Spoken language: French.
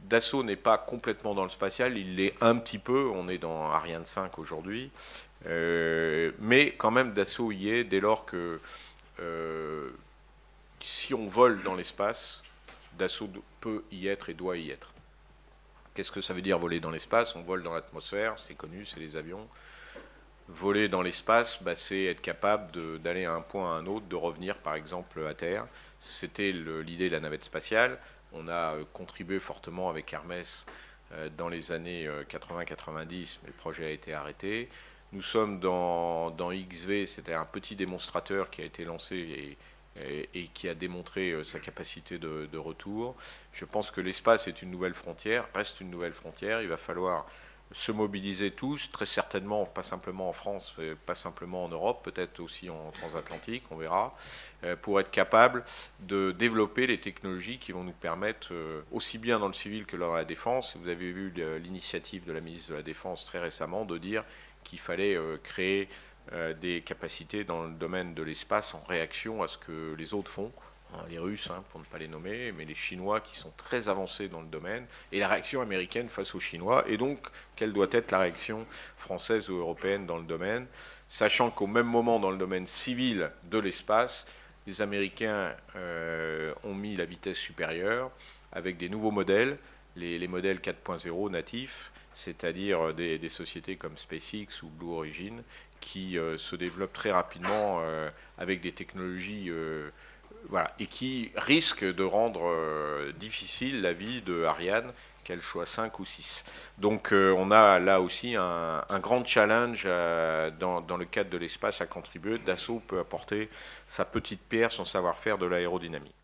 Dassault n'est pas complètement dans le spatial, il l'est un petit peu, on est dans Ariane 5 aujourd'hui, mais quand même Dassault y est dès lors que si on vole dans l'espace, Dassault peut y être et doit y être. Qu'est-ce que ça veut dire voler dans l'espace? On vole dans l'atmosphère, c'est connu, c'est les avions. Voler dans l'espace, c'est être capable d'aller à un point à un autre, de revenir par exemple à Terre. C'était l'idée de la navette spatiale. On a contribué fortement avec Hermès dans les années 80-90, mais le projet a été arrêté. Nous sommes dans XV, c'était un petit démonstrateur qui a été lancé et qui a démontré sa capacité de retour. Je pense que l'espace est une nouvelle frontière, reste une nouvelle frontière. Il va falloir se mobiliser tous, très certainement, pas simplement en France, pas simplement en Europe, peut-être aussi en transatlantique, on verra, pour être capable de développer les technologies qui vont nous permettre, aussi bien dans le civil que dans la défense, vous avez vu l'initiative de la ministre de la Défense très récemment de dire qu'il fallait créer des capacités dans le domaine de l'espace en réaction à ce que les autres font. Les Russes, pour ne pas les nommer, mais les Chinois qui sont très avancés dans le domaine, et la réaction américaine face aux Chinois, et donc quelle doit être la réaction française ou européenne dans le domaine, sachant qu'au même moment dans le domaine civil de l'espace, les Américains ont mis la vitesse supérieure avec des nouveaux modèles, les modèles 4.0 natifs, c'est-à-dire des sociétés comme SpaceX ou Blue Origin, qui se développent très rapidement avec des technologies voilà, et qui risque de rendre difficile la vie de Ariane, qu'elle soit 5 ou 6. Donc on a là aussi un grand challenge dans le cadre de l'espace à contribuer. Dassault peut apporter sa petite pierre, son savoir-faire de l'aérodynamique.